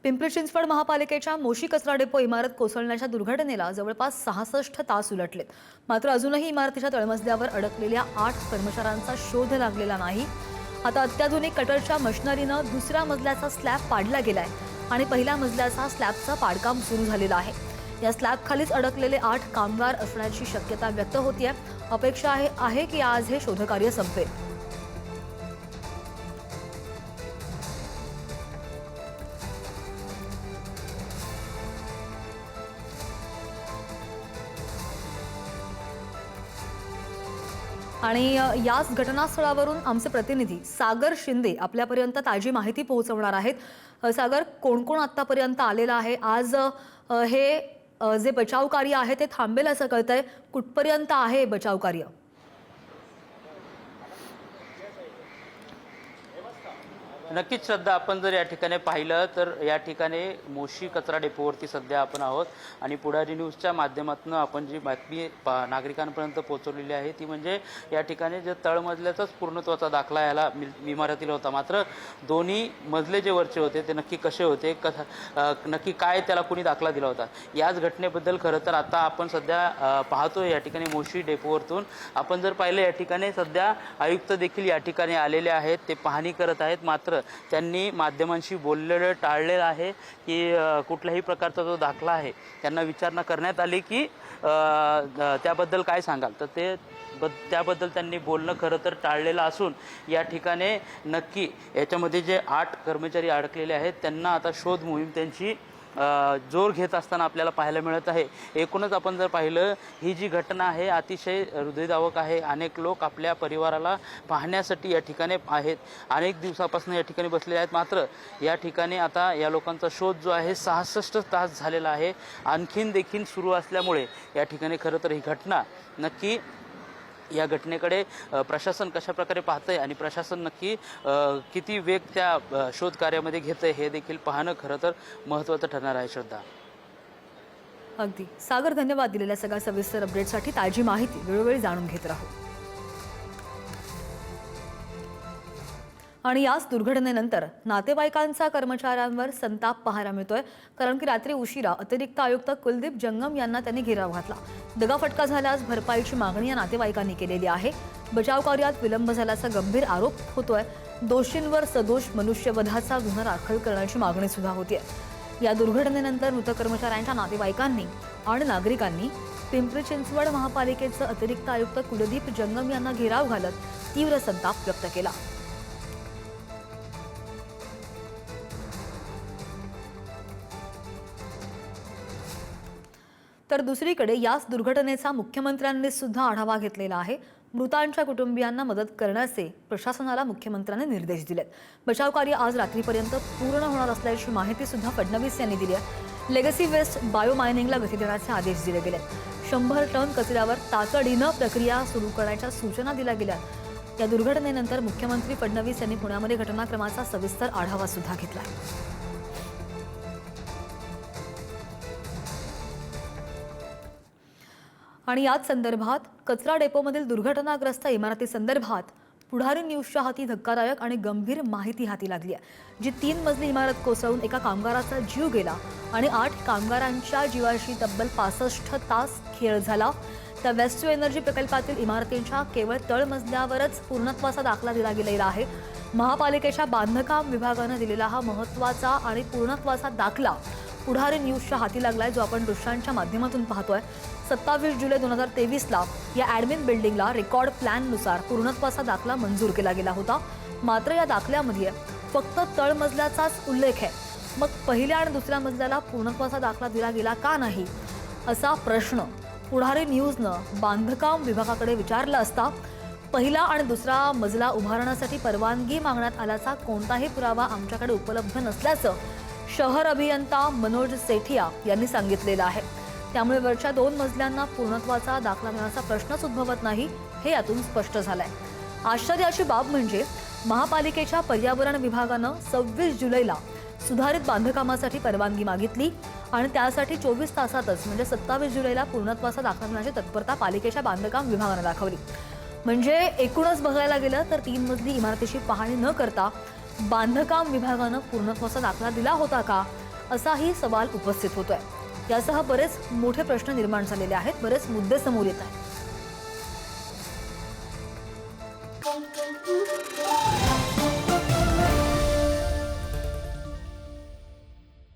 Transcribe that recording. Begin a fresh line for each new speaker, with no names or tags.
पिंपरी चिंचवड महापालिकेच्या मोशी कचरा डेपो इमारत कोसळण्याच्या दुर्घटनेला जवळपास 66 तास उलटलेत। मात्र अजूनही इमारतीच्या तळमजल्यावर अडकलेल्या 8 कर्मचाऱ्यांचा शोध लागलेला नाही। आता अत्याधुनिक कटरच्या मशिनरीनं दुसऱ्या मजल्याचा स्लॅब पाडला गेलाय आणि पहिल्या मजल्याचा स्लॅबचं पाडकाम सुरू झालेलं आहे। या स्लॅबखालीच अडकलेले 8 कामगार असण्याची शक्यता व्यक्त होतीये। अपेक्षा आहे की आज हे शोधकार्य संपेल। आणि याच घटनास्थळावरून आमचे प्रतिनिधी सागर शिंदे आपल्यापर्यंत ताजी माहिती पोहोचवणार आहेत। सागर, कोण कोण आतापर्यंत आलेला आहे? आज हे जे बचाव कार्य आहे ते थांबेल असं कळतंय। कुठपर्यंत आहे बचाव कार्य?
नक्कीच श्रद्धा, आपण जर या ठिकाणी पाहिलं तर या ठिकाणी मोशी कचरा डेपोवरती सध्या आपण आहोत आणि पुढारी न्यूजच्या माध्यमातून आपण जी बातमी नागरिकांपर्यंत पोहोचवलेली आहे ती म्हणजे या ठिकाणी जे तळमजल्याचाच पूर्णत्वाचा दाखला याला इमारतीला होता। मात्र दोन्ही मजले जे वरचे होते ते नक्की कसे होते, नक्की काय त्याला कोणी दाखला दिला होता, याच घटनेबद्दल खरं तर आता आपण सध्या पाहतोय। या ठिकाणी मोशी डेपोवरतून आपण जर पाहिलं या ठिकाणी सध्या आयुक्त देखील या ठिकाणी आलेले आहेत, ते पाहणी करत आहेत। मात्र त्यांनी माध्यमांशी बोललेलं टाळलेलं आहे की कुठल्याही प्रकारचा जो दाखला आहे त्यांना विचारणा करण्यात आली की त्याबद्दल काय सांगाल, तर त्याबद्दल त्यांनी बोलणं खरं तर टाळलेलं असून या ठिकाणी नक्की याच्यामध्ये जे 8 कर्मचारी अडकलेले आहेत त्यांना आता शोध मोहीम त्यांची जोर घेत असताना आपल्याला पाहायला मिळत आहे। एकूणच आपण जर पाहिलं ही जी घटना आहे अतिशय हृदयद्रावक आहे। अनेक लोक आपल्या परिवाराला पाहण्यासाठी या ठिकाणी आहेत, अनेक दिवसापासून या ठिकाणी बसलेले आहेत। मात्र या ठिकाणी आता या लोकांचा शोध जो आहे 66 तास झालेला आहे, आणखीन देखील सुरू असल्यामुळे या ठिकाणी खरं तर ही घटना नक्की या घटनेकडे प्रशासन कशा प्रकारे पाहतंय आणि प्रशासन नक्की किती वेग त्या शोध कार्यामध्ये घेतंय हे देखील पाहणं खरं तर महत्त्वाचं ठरणार आहे। श्रद्धा,
अगदी सागर, धन्यवाद दिलेल्या सगळ्या सविस्तर अपडेटसाठी। ताजी माहिती वेळोवेळी जाणून घेत राहू। आणि याच दुर्घटनेनंतर नातेवाईकांचा कर्मचाऱ्यांवर संताप पाहायला मिळतोय, कारण की रात्री उशिरा अतिरिक्त आयुक्त कुलदीप जंगम यांना त्यांनी घेराव घातला। दगाफटका झाल्यास भरपाईची मागणी या नातेवाईकांनी केलेली आहे। बचाव कार्यात विलंब झाल्याचा गंभीर आरोप होतोय। दोषींवर सदोष मनुष्यवधाचा गुन्हा दाखल करण्याची मागणी सुद्धा होतीये। या दुर्घटनेनंतर मृत कर्मचाऱ्यांच्या नातेवाईकांनी आणि नागरिकांनी पिंपरी चिंचवड महापालिकेचे अतिरिक्त आयुक्त कुलदीप जंगम यांना घेराव घालत तीव्र संताप व्यक्त केला। तर दुसरीकडे याच दुर्घटनेचा मुख्यमंत्र्यांनी सुद्धा आढावा घेतलेला आहे। मृतांच्या कुटुंबियांना मदत करण्याचे प्रशासनाला मुख्यमंत्र्यांनी निर्देश दिलेत। बचाव कार्य आज रात्रीपर्यंत पूर्ण होणार असल्याची माहिती सुद्धा फडणवीस यांनी दिली आहे। लेगसी वेस्ट बायो मायनिंगला गती देण्याचे आदेश दिले गेलेत। 100 टन कचऱ्यावर तातडीनं प्रक्रिया सुरू करण्याच्या सूचना दिल्या गेल्या। या दुर्घटनेनंतर मुख्यमंत्री फडणवीस यांनी पुण्यामध्ये घटनाक्रमाचा सविस्तर आढावा सुद्धा घेतला। आणि याच संदर्भात कचरा डेपोमधील दुर्घटनाग्रस्त इमारतीसंदर्भात पुढारी न्यूजच्या हाती धक्कादायक आणि गंभीर माहिती हाती लागली आहे। जी 3 मजली इमारत कोसळून एका कामगाराचा जीव गेला आणि 8 कामगारांच्या जीवाशी तब्बल 65 तास खेळ झाला। त्या वेस्ट टू एनर्जी प्रकल्पातील इमारतींच्या केवळ तळमजल्यावरच पूर्णत्वाचा दाखला दिला गेलेला आहे। महापालिकेच्या बांधकाम विभागाने दिलेला हा महत्त्वाचा आणि पूर्णत्वाचा दाखला पुढारी न्यूजच्या हाती लागलाय, जो आपण दृश्यांच्या माध्यमातून पाहतोय। 27 जुलै 2023ला या ॲडमिन बिल्डिंगला रेकॉर्ड प्लॅननुसार पूर्णत्वाचा दाखला मंजूर केला गेला होता। मात्र या दाखल्यामध्ये फक्त तळमजल्याचाच उल्लेख आहे। मग पहिल्या आणि दुसऱ्या मजल्याला पूर्णत्वाचा दाखला दिला गेला का नाही, असा प्रश्न पुढारी न्यूजनं बांधकाम विभागाकडे विचारला असता पहिला आणि दुसरा मजला उभारण्यासाठी परवानगी मागण्यात आल्याचा कोणताही पुरावा आमच्याकडे उपलब्ध नसल्याचं शहर अभियंता मनोज सेठिया यांनी सांगितलेलं आहे। त्यामुळे वरच्या 2 मजल्यांना पूर्णत्वाचा दाखला मिळण्याचा प्रश्नच उद्भवत नाही, हे यातून स्पष्ट झालंय। आश्चर्याची बाब म्हणजे महापालिकेच्या पर्यावरण विभागानं 26 जुलैला सुधारित बांधकामासाठी परवानगी मागितली आणि त्यासाठी 24 तासातच म्हणजे 27 जुलैला पूर्णत्वाचा दाखला मिळण्याची तत्परता पालिकेच्या बांधकाम विभागानं दाखवली। म्हणजे एकूणच बघायला गेलं तर 3 मजली इमारतीची पाहणी न करता बांधकाम विभागानं पूर्णत्वाचा दाखला दिला होता का, असाही सवाल उपस्थित होतोय. यासह बरेच मोठे प्रश्न निर्माण झालेले आहेत, बरेच मुद्दे समोर येत आहेत.